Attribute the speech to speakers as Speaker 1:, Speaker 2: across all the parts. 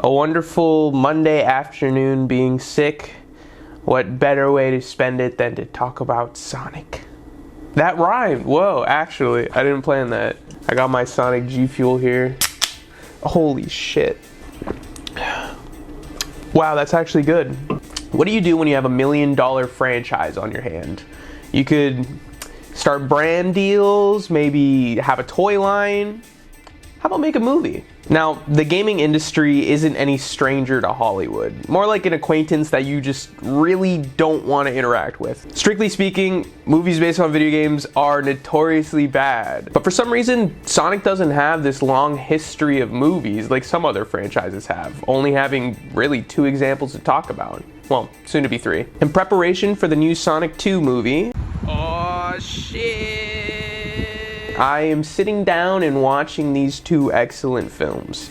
Speaker 1: A wonderful Monday afternoon being sick. What better way to spend it than to talk about Sonic? That rhymed. Whoa, actually, I didn't plan that. I got my Sonic G Fuel here. Holy shit. Wow, that's actually good. What do you do when you have $1 million franchise on your hand? You could start brand deals, maybe have a toy line. How about make a movie? Now, the gaming industry isn't any stranger to Hollywood. More like an acquaintance that you just really don't want to interact with. Strictly speaking, movies based on video games are notoriously bad. But for some reason, Sonic doesn't have this long history of movies like some other franchises have, only having really 2 examples to talk about. Well, soon to be 3. In preparation for the new Sonic 2 movie, oh shit! I am sitting down and watching these 2 excellent films.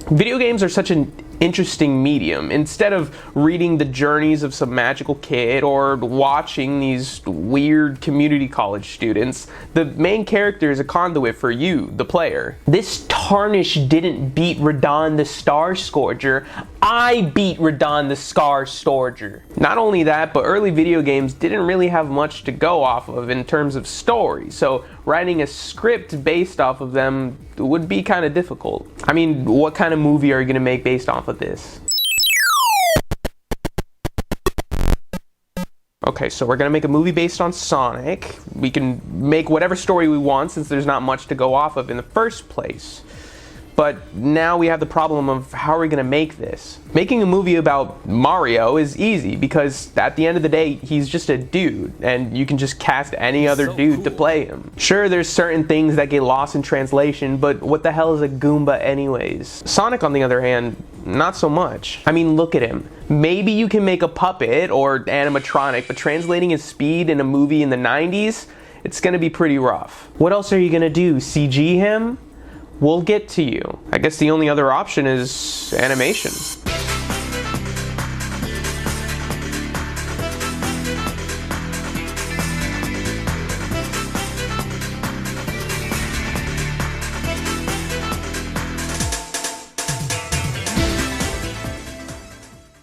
Speaker 1: Video games are such an interesting medium. Instead of reading the journeys of some magical kid or watching these weird community college students, the main character is a conduit for you, the player. This tarnish didn't beat Radon the Star Scourger. I beat Radon the Scar Scourger. Not only that, but early video games didn't really have much to go off of in terms of story, so writing a script based off of them would be kind of difficult. I mean, what kind of movie are you gonna make based off of this? Okay, so we're gonna make a movie based on Sonic. We can make whatever story we want since there's not much to go off of in the first place. But now we have the problem of how are we gonna make this? Making a movie about Mario is easy because at the end of the day, he's just a dude and you can just cast any other dude to play him. Sure, there's certain things that get lost in translation, but what the hell is a Goomba anyways? Sonic, on the other hand, not so much. I mean, look at him. Maybe you can make a puppet or animatronic, but translating his speed in a movie in the 90s, it's gonna be pretty rough. What else are you gonna do? CG him? We'll get to you. I guess the only other option is animation.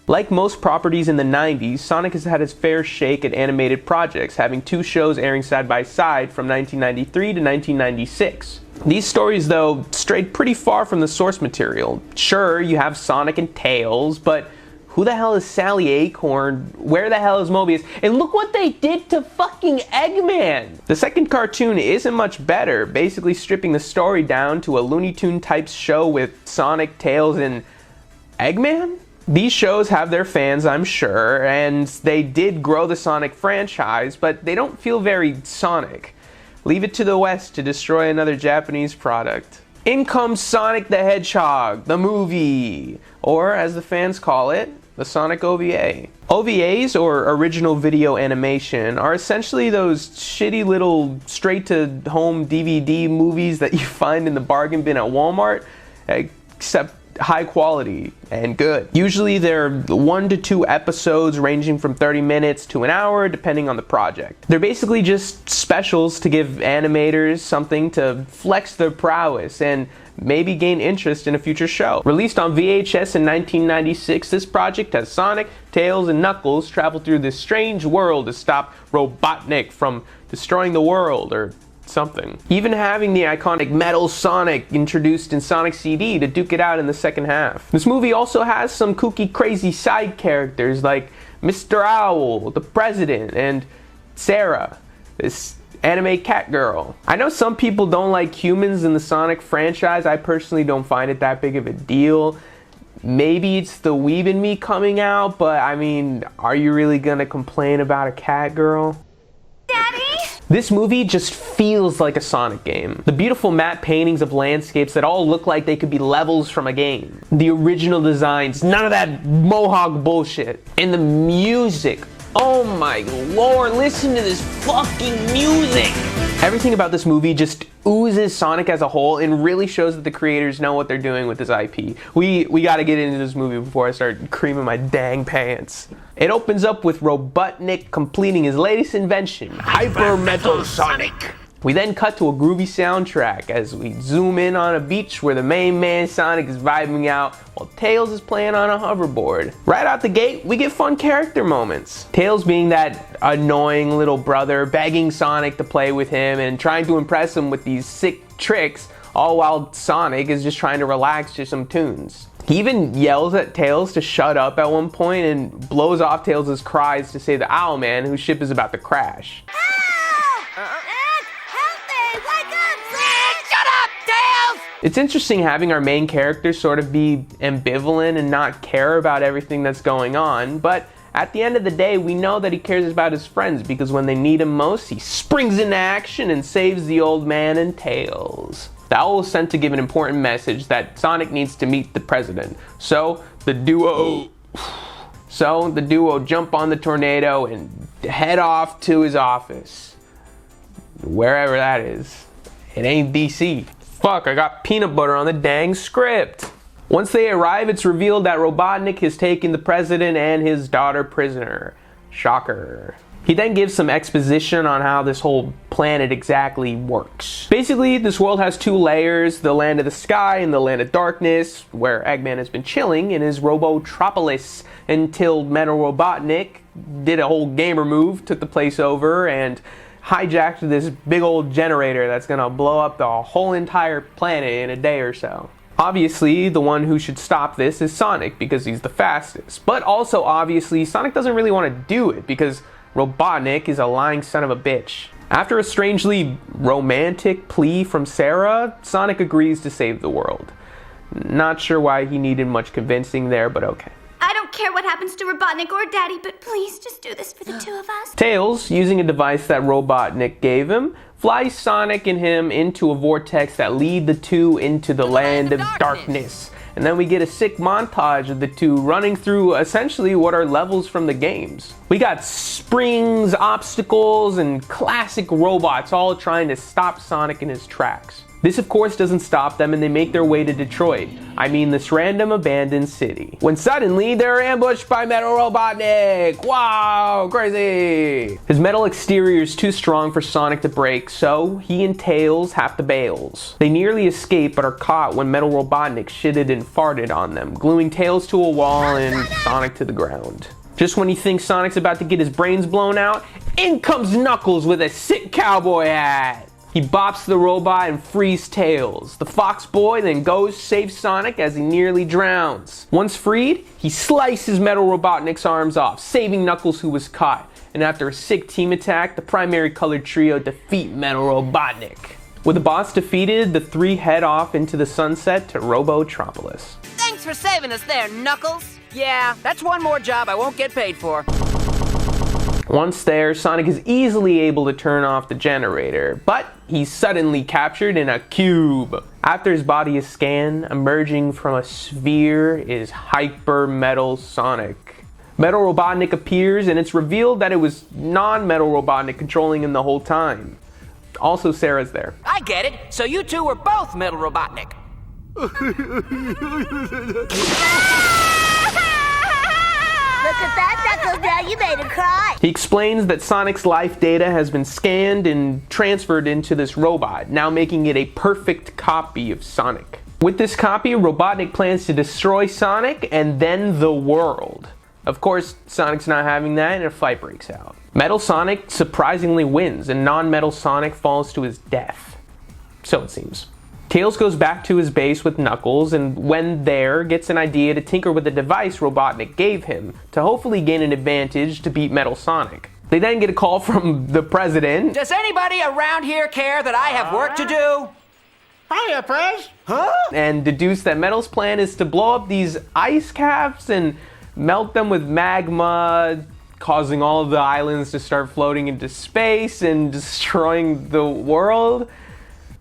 Speaker 1: Like most properties in the 90s, Sonic has had his fair shake at animated projects, having 2 shows airing side by side from 1993 to 1996. These stories, though, strayed pretty far from the source material. Sure, you have Sonic and Tails, but who the hell is Sally Acorn? Where the hell is Mobius? And look what they did to fucking Eggman! The second cartoon isn't much better, basically stripping the story down to a Looney Tune type show with Sonic, Tails, and Eggman? These shows have their fans, I'm sure, and they did grow the Sonic franchise, but they don't feel very Sonic. Leave it to the West to destroy another Japanese product. In comes Sonic the Hedgehog, the movie, or as the fans call it, the Sonic OVA. OVAs, or original video animation, are essentially those shitty little straight-to-home DVD movies that you find in the bargain bin at Walmart, except high quality and good. Usually they're 1 to 2 episodes ranging from 30 minutes to an hour depending on the project. They're basically just specials to give animators something to flex their prowess and maybe gain interest in a future show. Released on VHS in 1996, this project has Sonic, Tails, and Knuckles travel through this strange world to stop Robotnik from destroying the world or something. Even having the iconic Metal Sonic introduced in Sonic CD to duke it out in the second half. This movie also has some kooky crazy side characters like Mr. Owl, the President, and Sarah, this anime cat girl. I know some people don't like humans in the Sonic franchise. I personally don't find it that big of a deal. Maybe it's the weeb in me coming out, but I mean, are you really gonna complain about a cat girl? This movie just feels like a Sonic game. The beautiful matte paintings of landscapes that all look like they could be levels from a game. The original designs, none of that mohawk bullshit. And the music, oh my lord, listen to this fucking music! Everything about this movie just oozes Sonic as a whole and really shows that the creators know what they're doing with this IP. We gotta get into this movie before I start creaming my dang pants. It opens up with Robotnik completing his latest invention, Hyper Metal Sonic. We then cut to a groovy soundtrack as we zoom in on a beach where the main man Sonic is vibing out while Tails is playing on a hoverboard. Right out the gate, we get fun character moments. Tails being that annoying little brother, begging Sonic to play with him and trying to impress him with these sick tricks, all while Sonic is just trying to relax to some tunes. He even yells at Tails to shut up at one point and blows off Tails' cries to save the Owl Man whose ship is about to crash. It's interesting having our main character sort of be ambivalent and not care about everything that's going on, but at the end of the day, we know that he cares about his friends because when they need him most, he springs into action and saves the old man and Tails. The owl was sent to give an important message that Sonic needs to meet the president. So the duo jump on the tornado and head off to his office. Wherever that is. It ain't DC. Fuck, I got peanut butter on the dang script. Once they arrive, it's revealed that Robotnik has taken the president and his daughter prisoner. Shocker. He then gives some exposition on how this whole planet exactly works. Basically, this world has two layers, the land of the sky and the land of darkness, where Eggman has been chilling in his Robotropolis until Metal Robotnik did a whole gamer move, took the place over, and hijacked this big old generator that's gonna blow up the whole entire planet in a day or so. Obviously, the one who should stop this is Sonic because he's the fastest. But also, obviously, Sonic doesn't really want to do it because Robotnik is a lying son of a bitch. After a strangely romantic plea from Sarah, Sonic agrees to save the world. Not sure why he needed much convincing there, but okay.
Speaker 2: I don't care what happens to Robotnik or Daddy, but please just do this for the two of us.
Speaker 1: Tails, using a device that Robotnik gave him, flies Sonic and him into a vortex that lead the two into the land of darkness. And then we get a sick montage of the two running through essentially what are levels from the games. We got springs, obstacles, and classic robots all trying to stop Sonic in his tracks. This of course doesn't stop them and they make their way to Detroit. I mean this random abandoned city. When suddenly they're ambushed by Metal Robotnik! Wow, crazy! His metal exterior is too strong for Sonic to break, so he and Tails have to bail. They nearly escape but are caught when Metal Robotnik shitted and farted on them, gluing Tails to a wall and Sonic to the ground. Just when you think Sonic's about to get his brains blown out, in comes Knuckles with a sick cowboy hat! He bops the robot and frees Tails. The Fox Boy then goes saves Sonic as he nearly drowns. Once freed, he slices Metal Robotnik's arms off, saving Knuckles who was caught. And after a sick team attack, the primary colored trio defeat Metal Robotnik. With the boss defeated, the three head off into the sunset to Robotropolis.
Speaker 3: Thanks for saving us there, Knuckles. Yeah, that's one more job I won't get paid for.
Speaker 1: Once there, Sonic is easily able to turn off the generator, but he's suddenly captured in a cube. After his body is scanned, emerging from a sphere is Hyper Metal Sonic. Metal Robotnik appears and it's revealed that it was non-Metal Robotnik controlling him the whole time. Also, Sarah's there.
Speaker 3: I get it. So you two were both Metal Robotnik.
Speaker 2: Look at that, Knuckles, now you made him cry.
Speaker 1: He explains that Sonic's life data has been scanned and transferred into this robot, now making it a perfect copy of Sonic. With this copy, Robotnik plans to destroy Sonic and then the world. Of course, Sonic's not having that and a fight breaks out. Metal Sonic surprisingly wins and non-Metal Sonic falls to his death. So it seems. Tails goes back to his base with Knuckles and when there gets an idea to tinker with the device Robotnik gave him to hopefully gain an advantage to beat Metal Sonic. They then get a call from the president.
Speaker 3: Does anybody around here care that I have work to do?
Speaker 4: Hiya, Prez.
Speaker 3: Huh?
Speaker 1: And deduce that Metal's plan is to blow up these ice caps and melt them with magma, causing all of the islands to start floating into space and destroying the world.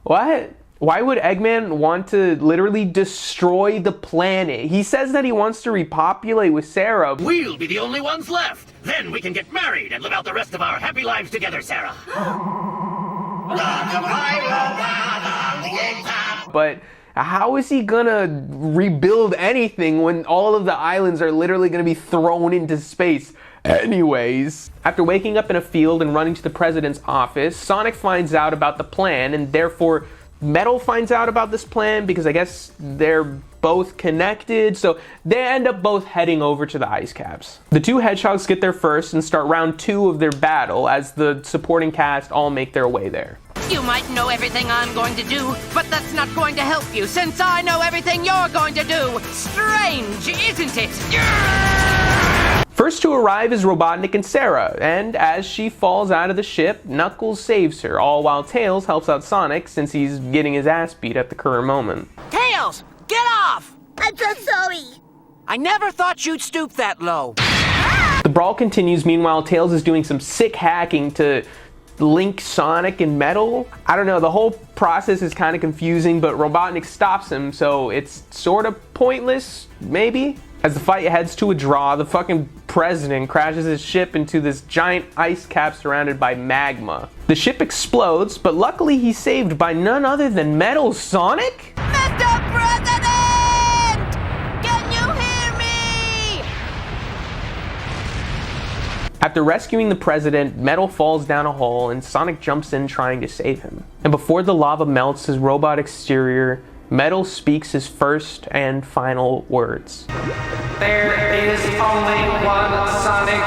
Speaker 1: What? Why would Eggman want to literally destroy the planet? He says that he wants to repopulate with Sarah.
Speaker 4: We'll be the only ones left. Then we can get married and live out the rest of our happy lives together, Sarah.
Speaker 1: But how is he gonna rebuild anything when all of the islands are literally gonna be thrown into space anyways? After waking up in a field and running to the president's office, Sonic finds out about the plan, and therefore Metal finds out about this plan because I guess they're both connected, so they end up both heading over to the ice caps. The two hedgehogs get there first and start round 2 of their battle as the supporting cast all make their way there.
Speaker 3: You might know everything I'm going to do, but that's not going to help you since I know everything you're going to do. Strange, isn't it?
Speaker 1: First to arrive is Robotnik and Sarah, and as she falls out of the ship, Knuckles saves her, all while Tails helps out Sonic since he's getting his ass beat at the current moment.
Speaker 3: Tails, get off!
Speaker 2: I'm so sorry.
Speaker 3: I never thought you'd stoop that low.
Speaker 1: The brawl continues. Meanwhile, Tails is doing some sick hacking to link Sonic and Metal. I don't know, the whole process is kind of confusing, but Robotnik stops him, so it's sort of pointless, maybe? As the fight heads to a draw, the fucking president crashes his ship into this giant ice cap surrounded by magma. The ship explodes, but luckily he's saved by none other than Metal Sonic?
Speaker 3: Mr. President! Can you hear me?
Speaker 1: After rescuing the president, Metal falls down a hole and Sonic jumps in trying to save him. And before the lava melts his robot exterior, Metal speaks his first and final words.
Speaker 5: There is only one Sonic.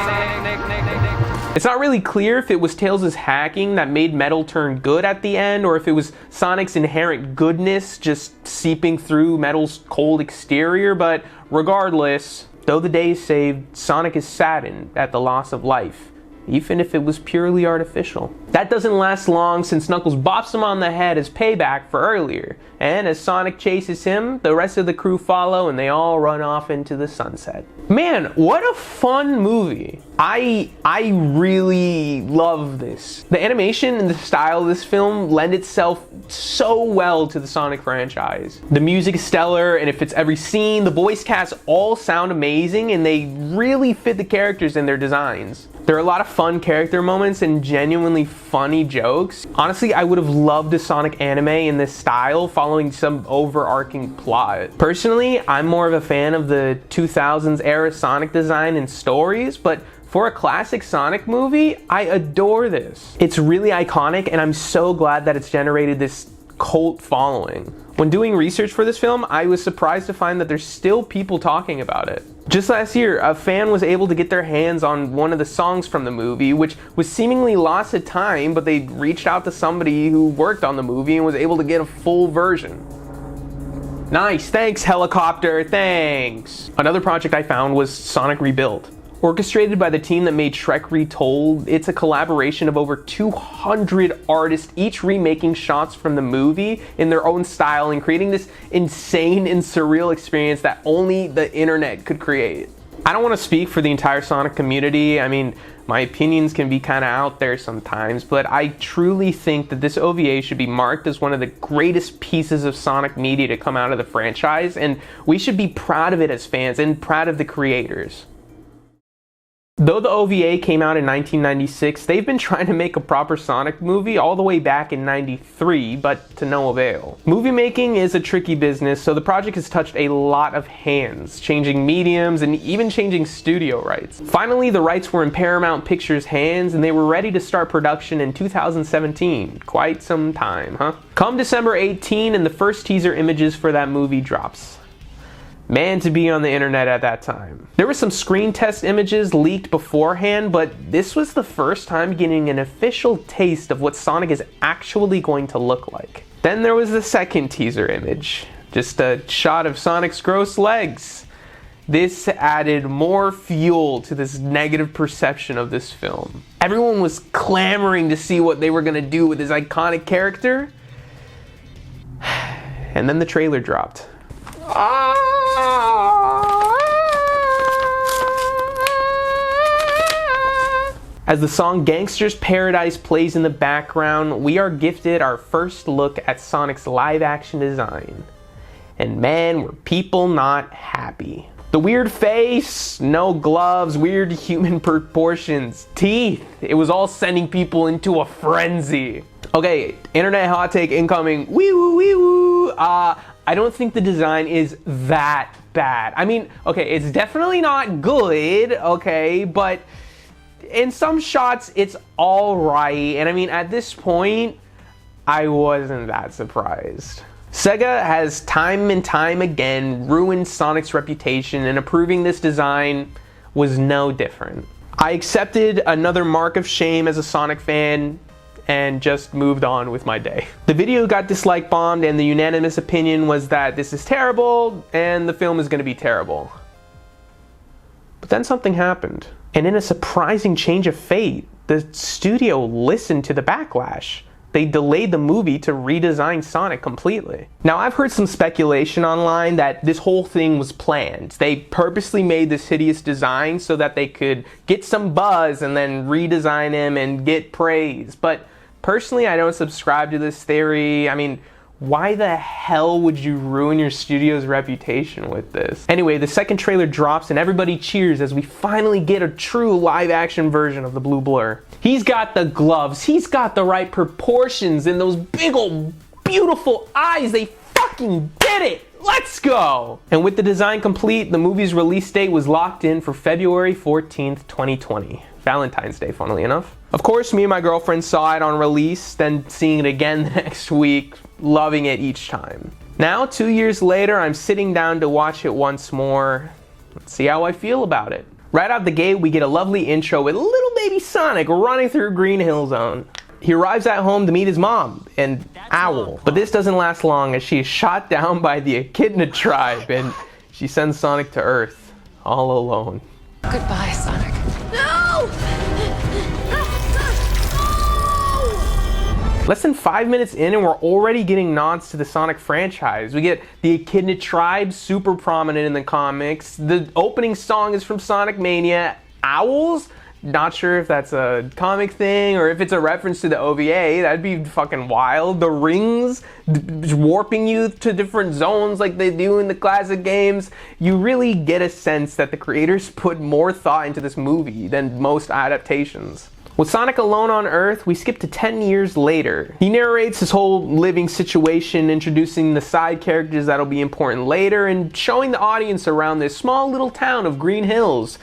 Speaker 1: It's not really clear if it was Tails' hacking that made Metal turn good at the end, or if it was Sonic's inherent goodness just seeping through Metal's cold exterior, but regardless, though the day is saved, Sonic is saddened at the loss of life, even if it was purely artificial. That doesn't last long since Knuckles bops him on the head as payback for earlier, and as Sonic chases him, the rest of the crew follow and they all run off into the sunset. Man, what a fun movie. I really love this. The animation and the style of this film lend itself so well to the Sonic franchise. The music is stellar and it fits every scene. The voice casts all sound amazing and they really fit the characters in their designs. There are a lot of fun character moments and genuinely funny jokes. Honestly, I would have loved a Sonic anime in this style following some overarching plot. Personally, I'm more of a fan of the 2000s era Sonic design and stories, but for a classic Sonic movie, I adore this. It's really iconic and I'm so glad that it's generated this cult following. When doing research for this film, I was surprised to find that there's still people talking about it. Just last year, a fan was able to get their hands on one of the songs from the movie, which was seemingly lost to time, but they reached out to somebody who worked on the movie and was able to get a full version. Nice, thanks Helicopter, thanks! Another project I found was Sonic Rebuild. Orchestrated by the team that made Shrek Retold, it's a collaboration of over 200 artists, each remaking shots from the movie in their own style and creating this insane and surreal experience that only the internet could create. I don't want to speak for the entire Sonic community. I mean, my opinions can be kind of out there sometimes, but I truly think that this OVA should be marked as one of the greatest pieces of Sonic media to come out of the franchise, and we should be proud of it as fans and proud of the creators. Though the OVA came out in 1996, they've been trying to make a proper Sonic movie all the way back in '93, but to no avail. Movie making is a tricky business, so the project has touched a lot of hands, changing mediums and even changing studio rights. Finally, the rights were in Paramount Pictures' hands and they were ready to start production in 2017. Quite some time, huh? Come December 18 and the first teaser images for that movie drops. Man, to be on the internet at that time. There were some screen test images leaked beforehand, but this was the first time getting an official taste of what Sonic is actually going to look like. Then there was the second teaser image, just a shot of Sonic's gross legs. This added more fuel to this negative perception of this film. Everyone was clamoring to see what they were gonna do with his iconic character. And then the trailer dropped. As the song Gangsters Paradise plays in the background, we are gifted our first look at Sonic's live-action design. And man, were people not happy. The weird face, no gloves, weird human proportions, teeth. It was all sending people into a frenzy. Okay, internet hot take incoming. Wee woo, wee woo. I don't think the design is that bad. I mean, okay, it's definitely not good, okay, but in some shots, it's all right. And I mean, at this point, I wasn't that surprised. Sega has time and time again ruined Sonic's reputation, and approving this design was no different. I accepted another mark of shame as a Sonic fan and just moved on with my day. The video got dislike bombed, and the unanimous opinion was that this is terrible and the film is going to be terrible. But then something happened. And in a surprising change of fate, the studio listened to the backlash. They delayed the movie to redesign Sonic completely. Now, I've heard some speculation online that this whole thing was planned. They purposely made this hideous design so that they could get some buzz and then redesign him and get praise. But personally, I don't subscribe to this theory. I mean, why the hell would you ruin your studio's reputation with this? Anyway, the second trailer drops and everybody cheers as we finally get a true live-action version of the Blue Blur. He's got the gloves, he's got the right proportions, and those big old beautiful eyes, they fucking did it! Let's go! And with the design complete, the movie's release date was locked in for February 14th, 2020. Valentine's Day, funnily enough. Of course, me and my girlfriend saw it on release, then seeing it again the next week, loving it each time. Now, 2 years later, I'm sitting down to watch it once more. Let's see how I feel about it. Right out the gate, we get a lovely intro with little baby Sonic running through Green Hill Zone. He arrives at home to meet his mom, an owl. But this doesn't last long as she is shot down by the Echidna tribe and she sends Sonic to Earth, all alone.
Speaker 3: Goodbye, Sonic.
Speaker 2: No!
Speaker 1: Less than 5 minutes in and we're already getting nods to the Sonic franchise. We get the Echidna tribe, super prominent in the comics. The opening song is from Sonic Mania. Owls? Not sure if that's a comic thing or if it's a reference to the OVA. That'd be fucking wild. The rings warping you to different zones like they do in the classic games. You really get a sense that the creators put more thought into this movie than most adaptations. With Sonic alone on Earth, we skip to 10 years later. He narrates his whole living situation, introducing the side characters that'll be important later, and showing the audience around this small little town of Green Hills.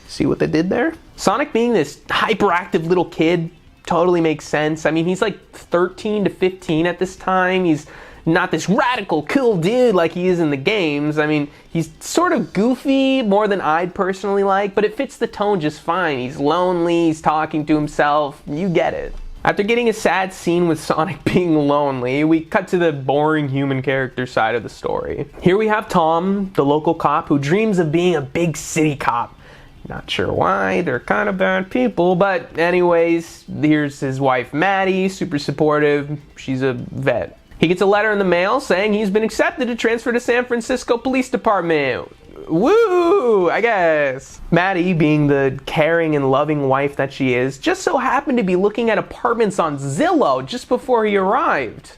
Speaker 1: See what they did there? Sonic being this hyperactive little kid totally makes sense. I mean, he's like 13 to 15 at this time. He's not this radical, cool dude like he is in the games. I mean, he's sort of goofy, more than I'd personally like, but it fits the tone just fine. He's lonely, he's talking to himself, you get it. After getting a sad scene with Sonic being lonely, we cut to the boring human character side of the story. Here we have Tom, the local cop who dreams of being a big city cop. Not sure why, they're kind of bad people, but anyways, here's his wife Maddie, super supportive, she's a vet. He gets a letter in the mail saying he's been accepted to transfer to San Francisco Police Department. Woo, I guess. Maddie, being the caring and loving wife that she is, just so happened to be looking at apartments on Zillow just before he arrived.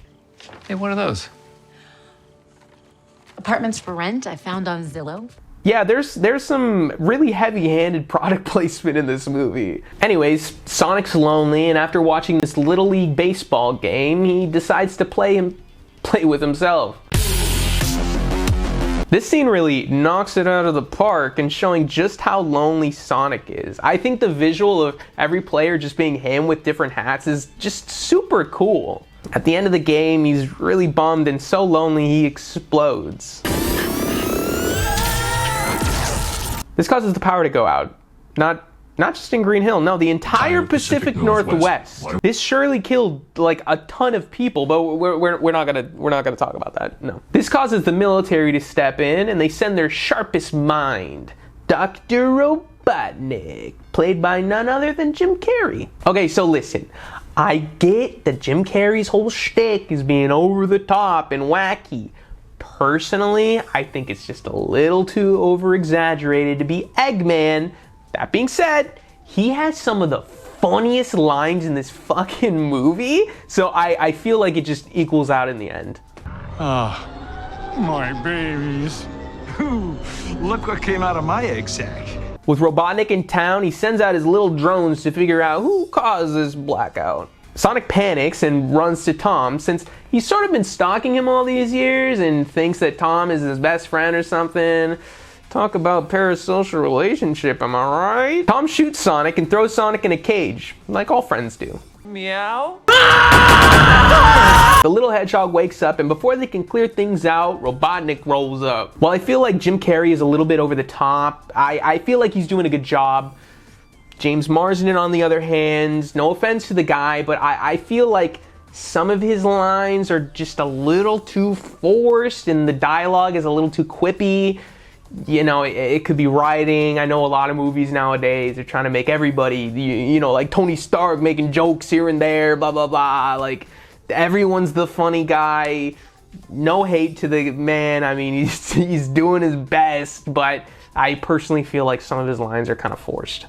Speaker 6: Hey, what are those?
Speaker 7: Apartments for rent I found on Zillow.
Speaker 1: Yeah, there's some really heavy-handed product placement in this movie. Anyways, Sonic's lonely, and after watching this Little League baseball game, he decides to play with himself. This scene really knocks it out of the park and showing just how lonely Sonic is. I think the visual of every player just being him with different hats is just super cool. At the end of the game, he's really bummed and so lonely he explodes. This causes the power to go out. Not just in Green Hill, no, the entire Pacific Northwest. This surely killed like a ton of people, but we're not gonna talk about that. No. This causes the military to step in, and they send their sharpest mind, Dr. Robotnik, played by none other than Jim Carrey. Okay, so listen, I get that Jim Carrey's whole shtick is being over the top and wacky. Personally, I think it's just a little too over-exaggerated to be Eggman. That being said, he has some of the funniest lines in this fucking movie, so I feel like it just equals out in the end.
Speaker 8: Ah, my babies. Ooh, look what came out of my egg sack.
Speaker 1: With Robotnik in town, he sends out his little drones to figure out who caused this blackout. Sonic panics and runs to Tom since he's sort of been stalking him all these years and thinks that Tom is his best friend or something. Talk about parasocial relationship, am I right? Tom shoots Sonic and throws Sonic in a cage, like all friends do.
Speaker 6: Meow.
Speaker 1: The little hedgehog wakes up, and before they can clear things out, Robotnik rolls up. While I feel like Jim Carrey is a little bit over the top, I feel like he's doing a good job. James Marsden, on the other hand, no offense to the guy, but I feel like some of his lines are just a little too forced, and the dialogue is a little too quippy. You know, it could be writing. I know a lot of movies nowadays are trying to make everybody, you know, like Tony Stark making jokes here and there, blah, blah, blah. Like, everyone's the funny guy. No hate to the man. I mean, he's doing his best, but I personally feel like some of his lines are kind of forced.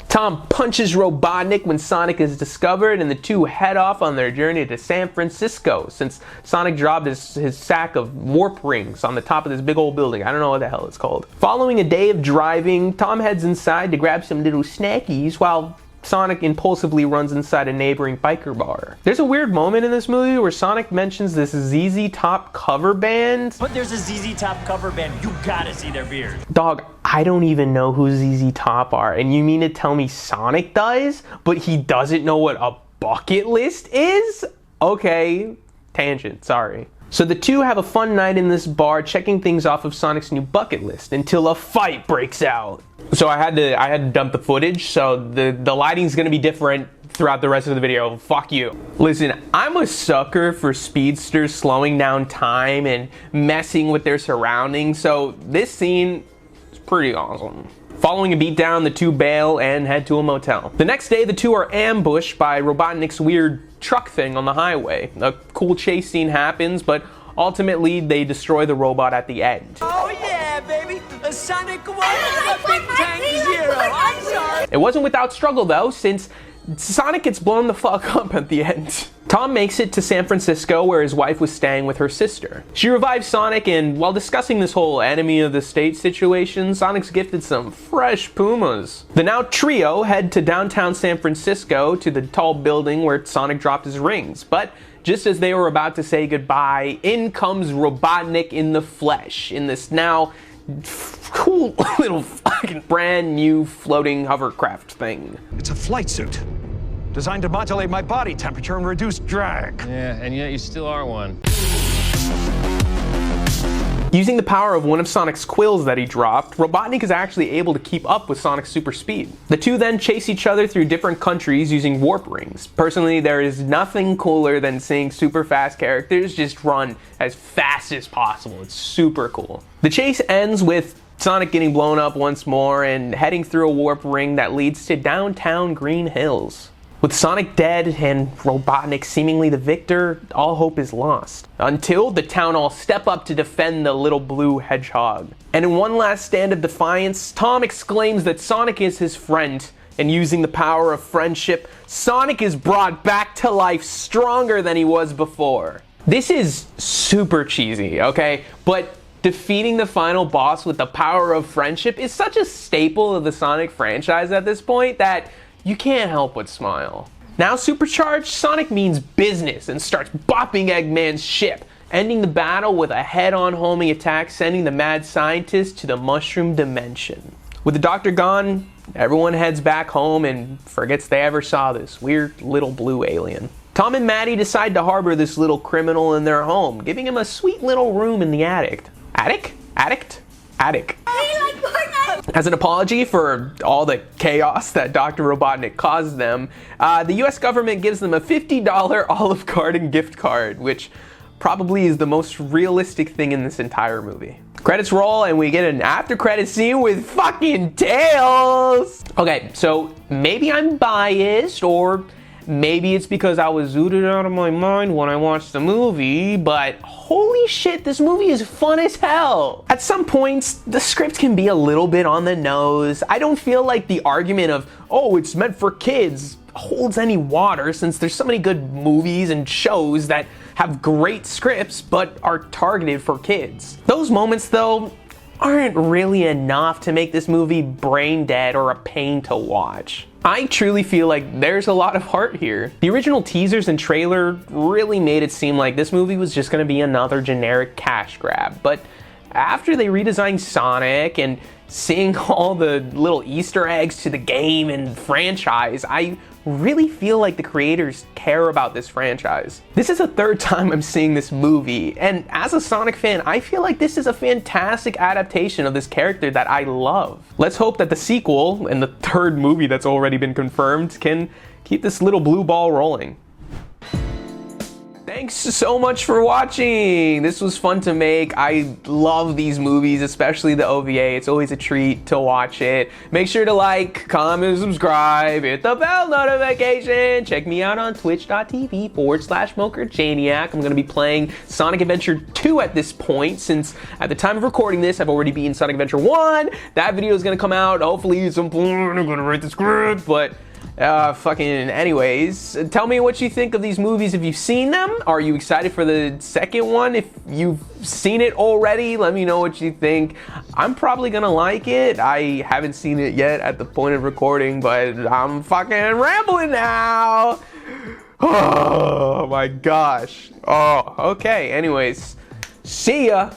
Speaker 1: Tom punches Robotnik when Sonic is discovered, and the two head off on their journey to San Francisco since Sonic dropped his sack of warp rings on the top of this big old building. I don't know what the hell it's called. Following a day of driving, Tom heads inside to grab some little snackies while Sonic impulsively runs inside a neighboring biker bar. There's a weird moment in this movie where Sonic mentions this ZZ Top cover band.
Speaker 9: But there's a ZZ Top cover band. You gotta see their beard.
Speaker 1: Dog, I don't even know who ZZ Top are, and you mean to tell me Sonic does, but he doesn't know what a bucket list is? Okay, tangent, sorry. So the two have a fun night in this bar checking things off of Sonic's new bucket list until a fight breaks out. So I had to dump the footage, so the lighting's gonna be different throughout the rest of the video. Fuck you. Listen, I'm a sucker for speedsters slowing down time and messing with their surroundings, so this scene is pretty awesome. Following a beatdown, the two bail and head to a motel. The next day, the two are ambushed by Robotnik's weird truck thing on the highway. A cool chase scene happens, but ultimately they destroy the robot at the end.
Speaker 9: Oh yeah, baby! A Sonic 1 and a Big Tank 0! I'm sorry!
Speaker 1: It wasn't without struggle though, since Sonic gets blown the fuck up at the end. Tom makes it to San Francisco where his wife was staying with her sister. She revives Sonic, and while discussing this whole enemy of the state situation, Sonic's gifted some fresh Pumas. The now trio head to downtown San Francisco to the tall building where Sonic dropped his rings, but just as they were about to say goodbye, in comes Robotnik in the flesh, in this now cool little fucking brand new floating hovercraft thing.
Speaker 8: It's a flight suit designed to modulate my body temperature and reduce drag.
Speaker 6: Yeah, and yet you still are one.
Speaker 1: Using the power of one of Sonic's quills that he dropped, Robotnik is actually able to keep up with Sonic's super speed. The two then chase each other through different countries using warp rings. Personally, there is nothing cooler than seeing super fast characters just run as fast as possible. It's super cool. The chase ends with Sonic getting blown up once more and heading through a warp ring that leads to downtown Green Hills. With Sonic dead and Robotnik seemingly the victor, all hope is lost. Until the town all step up to defend the little blue hedgehog. And in one last stand of defiance, Tom exclaims that Sonic is his friend, and using the power of friendship, Sonic is brought back to life stronger than he was before. This is super cheesy, okay? But defeating the final boss with the power of friendship is such a staple of the Sonic franchise at this point that you can't help but smile. Now supercharged, Sonic means business and starts bopping Eggman's ship, ending the battle with a head-on homing attack, sending the mad scientist to the mushroom dimension. With the doctor gone, everyone heads back home and forgets they ever saw this weird little blue alien. Tom and Maddie decide to harbor this little criminal in their home, giving him a sweet little room in the attic. Attic? As an apology for all the chaos that Dr. Robotnik caused them, the US government gives them a $50 Olive Garden gift card, which probably is the most realistic thing in this entire movie. Credits roll and we get an after credit scene with fucking Tails! Okay, so maybe I'm biased, or maybe it's because I was zooted out of my mind when I watched the movie, but holy shit, this movie is fun as hell. At some points, the script can be a little bit on the nose. I don't feel like the argument of, oh, it's meant for kids holds any water, since there's so many good movies and shows that have great scripts but are targeted for kids. Those moments though, aren't really enough to make this movie brain dead or a pain to watch. I truly feel like there's a lot of heart here. The original teasers and trailer really made it seem like this movie was just gonna be another generic cash grab, but after they redesigned Sonic and seeing all the little Easter eggs to the game and franchise, I really feel like the creators care about this franchise. This is the third time I'm seeing this movie, and as a Sonic fan, I feel like this is a fantastic adaptation of this character that I love. Let's hope that the sequel, and the third movie that's already been confirmed, can keep this little blue ball rolling. Thanks so much for watching. This was fun to make. I love these movies, especially the OVA. It's always a treat to watch it. Make sure to like, comment, subscribe, hit the bell notification. Check me out on twitch.tv/MokerJaniac. I'm going to be playing Sonic Adventure 2 at this point, since at the time of recording this, I've already beaten Sonic Adventure 1. That video is going to come out hopefully at some point. I'm going to write the script, but anyways, tell me what you think of these movies if you've seen them. Are you excited for the second one? If you've seen it already, let me know what you think. I'm probably gonna like it. I haven't seen it yet at the point of recording, but I'm fucking rambling now. Oh my gosh. Oh, okay. Anyways, see ya.